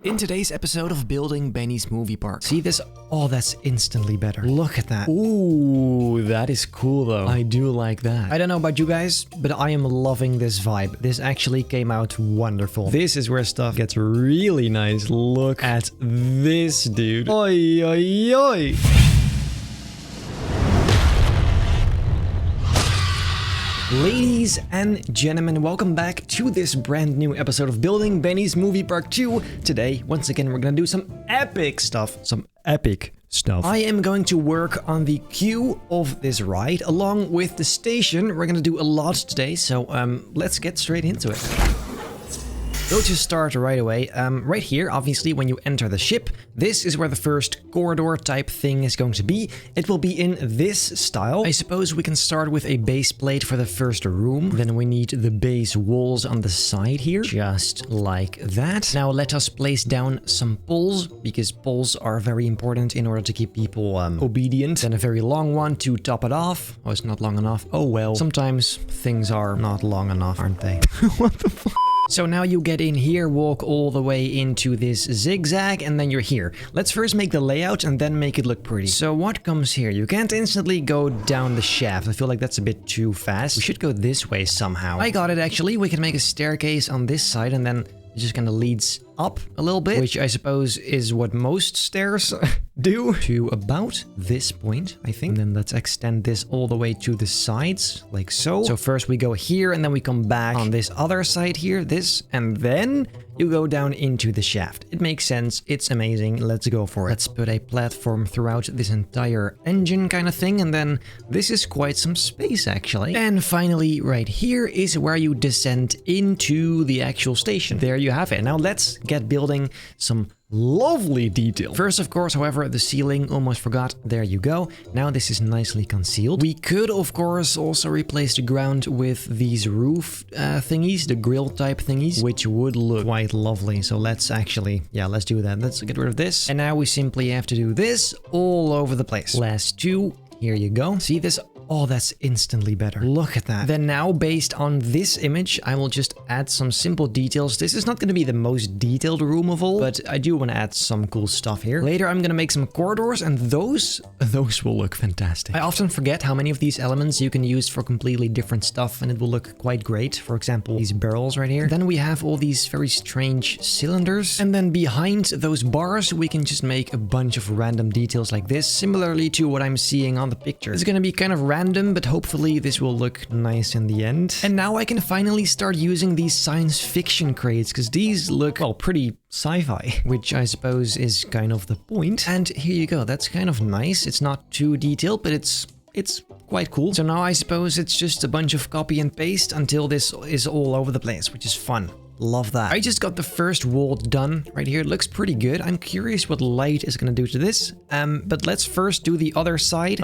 In today's episode of Building Benny's Movie Park. See this? Oh, that's instantly better. Look at that. Ooh, that is cool though. I do like that. I don't know about you guys, but I am loving this vibe. This actually came out wonderful. This is where stuff gets really nice. Look at this, dude. Oi, oi, oi. Ladies and gentlemen, welcome back to this brand new episode of Building Benny's Movie Park 2. Today, once again, we're gonna do some epic stuff. I am going to work on the queue of this ride along with the station. We're gonna do a lot today, so let's get straight into it. Go to start right away. Right here, obviously, when you enter the ship, this is where the first corridor type thing is going to be. It will be in this style. I suppose we can start with a base plate for the first room. Then we need the base walls on the side here, just like that. Now let us place down some poles, because poles are very important in order to keep people obedient. Then a very long one to top it off. Oh, it's not long enough. Oh well. Sometimes things are not long enough, aren't they? What the fuck? So now you get in here, walk all the way into this zigzag, and then you're here. Let's first make the layout and then make it look pretty. So what comes here? You can't instantly go down the shaft. I feel like that's a bit too fast. We should go this way somehow. I got it actually. We can make a staircase on this side and then it just kind of leads up a little bit, which I suppose is what most stairs do, to about this point, I think. And then let's extend this all the way to the sides, like so. So first we go here, and then we come back on this other side here, this, and then you go down into the shaft. It makes sense. It's amazing. Let's go for it. Let's put a platform throughout this entire engine kind of thing, and then this is quite some space, actually. And finally, right here is where you descend into the actual station. There you have it. Now let's get building some lovely detail. First, of course, however, the ceiling, almost forgot. There you go. Now this is nicely concealed. We could, of course, also replace the ground with these roof thingies, the grill type thingies, which would look quite lovely. So let's actually, yeah, let's do that. Let's get rid of this. And now we simply have to do this all over the place. Last two. Here you go. See this? Oh, that's instantly better. Look at that. Then now, based on this image, I will just add some simple details. This is not going to be the most detailed room of all, but I do want to add some cool stuff here. Later, I'm going to make some corridors, and those will look fantastic. I often forget how many of these elements you can use for completely different stuff, and it will look quite great. For example, these barrels right here. Then we have all these very strange cylinders, and then behind those bars, we can just make a bunch of random details like this, similarly to what I'm seeing on the picture. It's going to be kind of random, but hopefully this will look nice in the end. And now I can finally start using these science fiction crates, because these look, well, pretty sci-fi, which I suppose is kind of the point. And here you go. That's kind of nice. It's not too detailed, but it's quite cool. So now I suppose it's just a bunch of copy and paste until this is all over the place, which is fun. Love that. I just got the first wall done right here. It looks pretty good. I'm curious what light is going to do to this. But let's first do the other side.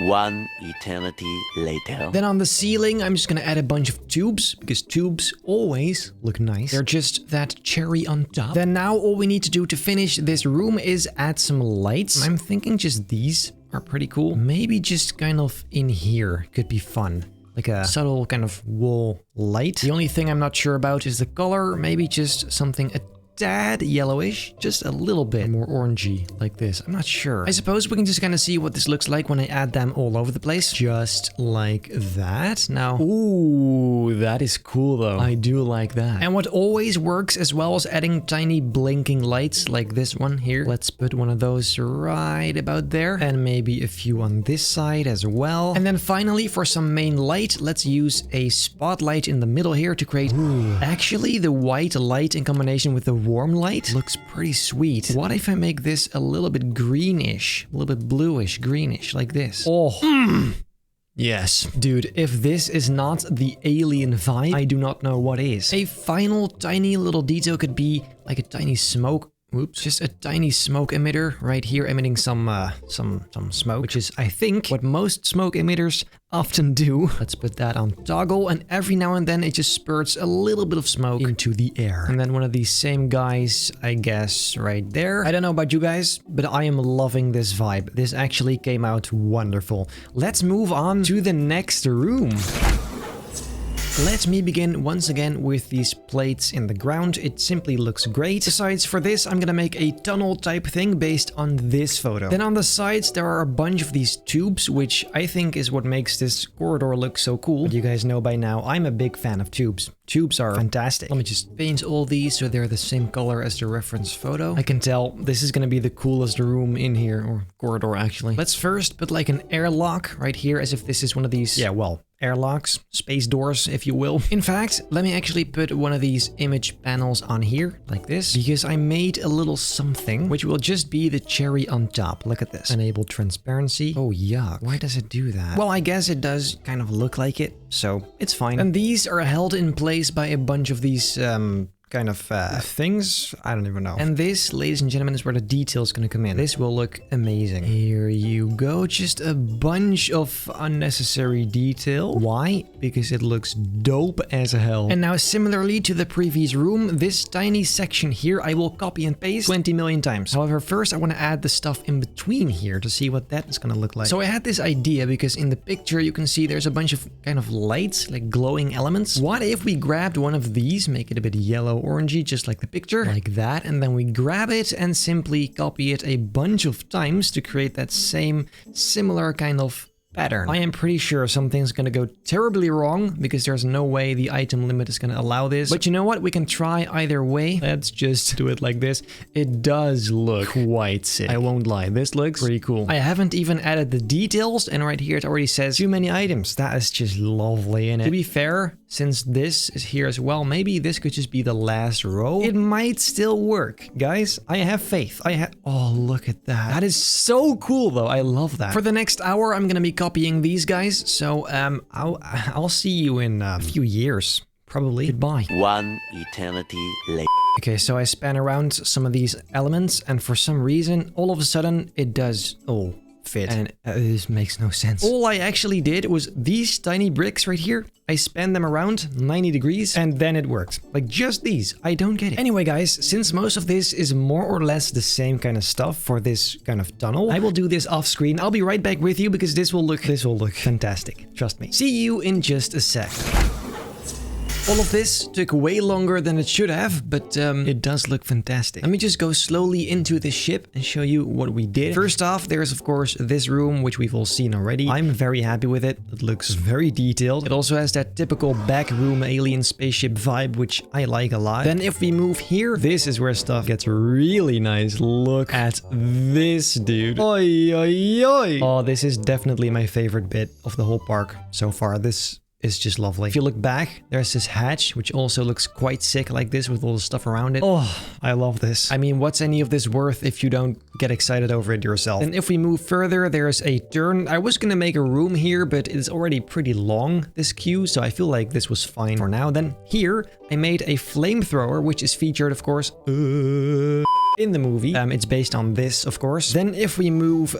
One eternity later. Then on the ceiling, I'm just going to add a bunch of tubes, because tubes always look nice. They're just that cherry on top. Then now all we need to do to finish this room is add some lights. I'm thinking just these are pretty cool. Maybe just kind of in here could be fun. Like a subtle kind of wall light. The only thing I'm not sure about is the color. Maybe just something a tad yellowish, just a little bit more orangey like this. I'm not sure. I suppose we can just kind of see what this looks like when I add them all over the place. Just like that. Now, ooh, that is cool though. I do like that. And what always works as well as adding tiny blinking lights like this one here. Let's put one of those right about there, and maybe a few on this side as well. And then finally, for some main light, let's use a spotlight in the middle here to create, actually, the white light in combination with the warm light looks pretty sweet. What if I make this a little bit greenish, a little bit bluish, greenish, like this? Oh, yes. Dude, if this is not the alien vibe, I do not know what is. A final tiny little detail could be like a tiny smoke. Oops. Just a tiny smoke emitter right here emitting some smoke, which is, I think, what most smoke emitters often do. Let's put that on toggle, and every now and then it just spurts a little bit of smoke into the air. And then one of these same guys, I guess, right there. I don't know about you guys, but I am loving this vibe. This actually came out wonderful. Let's move on to the next room. Let me begin once again with these plates in the ground. It simply looks great. Besides, for this, I'm gonna make a tunnel type thing based on this photo. Then on the sides, there are a bunch of these tubes, which I think is what makes this corridor look so cool. But you guys know by now, I'm a big fan of tubes. Tubes are fantastic. Let me just paint all these so they're the same color as the reference photo. I can tell this is gonna be the coolest room in here, or corridor actually. Let's first put like an airlock right here, as if this is one of these, yeah, well, airlocks, space doors, if you will. In fact, let me actually put one of these image panels on here, like this, because I made a little something, which will just be the cherry on top. Look at this. Enable transparency. Oh, yuck. Why does it do that? Well, I guess it does kind of look like it, so it's fine. And these are held in place by a bunch of these, kind of things. I don't even know. And this, ladies and gentlemen, is where the detail is going to come in. This will look amazing. Here you go. Just a bunch of unnecessary detail. Why? Because it looks dope as hell. And now, similarly to the previous room, this tiny section here, I will copy and paste 20 million times. However, first I want to add the stuff in between here to see what that is going to look like. So I had this idea because in the picture you can see there's a bunch of kind of lights, like glowing elements. What if we grabbed one of these, make it a bit yellow orangey, just like the picture, like that, and then we grab it and simply copy it a bunch of times to create that same similar kind of pattern. I am pretty sure something's gonna go terribly wrong because there's no way the item limit is gonna allow this. But you know what? We can try either way. Let's just do it like this. It does look quite sick. I won't lie. This looks pretty cool. I haven't even added the details, and right here it already says too many items. That is just lovely, innit? To be fair, since this is here as well, maybe this could just be the last row. It might still work, guys. I have faith. Oh, look at that. That is so cool, though. I love that. For the next hour, I'm gonna be copying these guys, so I'll see you in a few years, probably. Goodbye. One eternity later. Okay, so I span around some of these elements, and for some reason, all of a sudden, it does all fit. And this makes no sense. All I actually did was these tiny bricks right here. I span them around 90 degrees and then it worked. Like just these. I don't get it. Anyway, guys, since most of this is more or less the same kind of stuff for this kind of tunnel, I will do this off screen. I'll be right back with you because this will look fantastic. Trust me. See you in just a sec. All of this took way longer than it should have, but it does look fantastic. Let me just go slowly into the ship and show you what we did. First off, there's of course this room, which we've all seen already. I'm very happy with it. It looks very detailed. It also has that typical backroom alien spaceship vibe, which I like a lot. Then if we move here, this is where stuff gets really nice. Look at this, dude. Oi, oi, oi. Oh, this is definitely my favorite bit of the whole park so far. This is just lovely. If you look back, there's this hatch, which also looks quite sick like this with all the stuff around it. Oh, I love this. I mean, what's any of this worth if you don't get excited over it yourself? And if we move further, there's a turn. I was gonna make a room here, but it's already pretty long, this queue, so I feel like this was fine for now. Then here, I made a flamethrower, which is featured, of course, in the movie. It's based on this, of course. Then if we move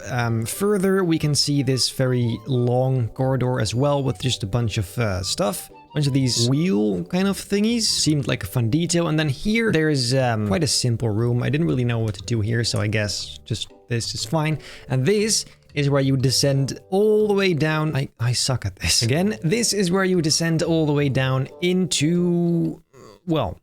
further, we can see this very long corridor as well with just a bunch of stuff. A bunch of these wheel kind of thingies. Seemed like a fun detail. And then here, there's quite a simple room. I didn't really know what to do here, so I guess just this is fine. And this is where you descend all the way down. I suck at this. Again, this is where you descend all the way down into, well,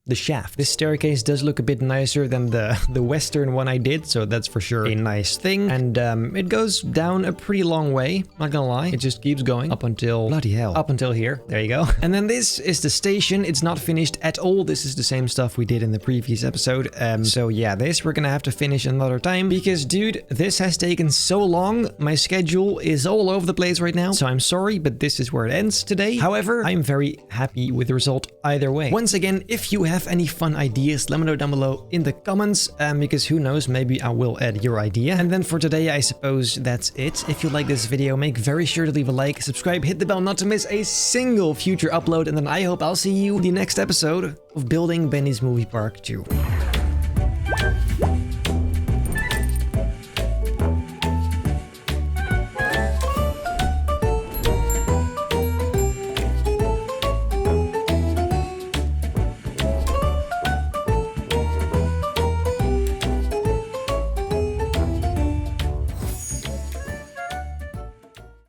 the shaft. This staircase does look a bit nicer than the western one I did, so that's for sure a nice thing. And it goes down a pretty long way, not gonna lie. It just keeps going up until, bloody hell, up until here. There you go. And then this is the station. It's not finished at all. This is the same stuff we did in the previous episode. So yeah, this we're gonna have to finish another time because, dude, this has taken so long. My schedule is all over the place right now, so I'm sorry, but this is where it ends today. However, I'm very happy with the result either way. Once again, if you have any fun ideas, let me know down below in the comments, because who knows, maybe I will add your idea. And then for today, I suppose that's it. If you like this video, make very sure to leave a like, subscribe, hit the bell not to miss a single future upload, and then I hope I'll see you in the next episode of Building Benny's Movie Park 2.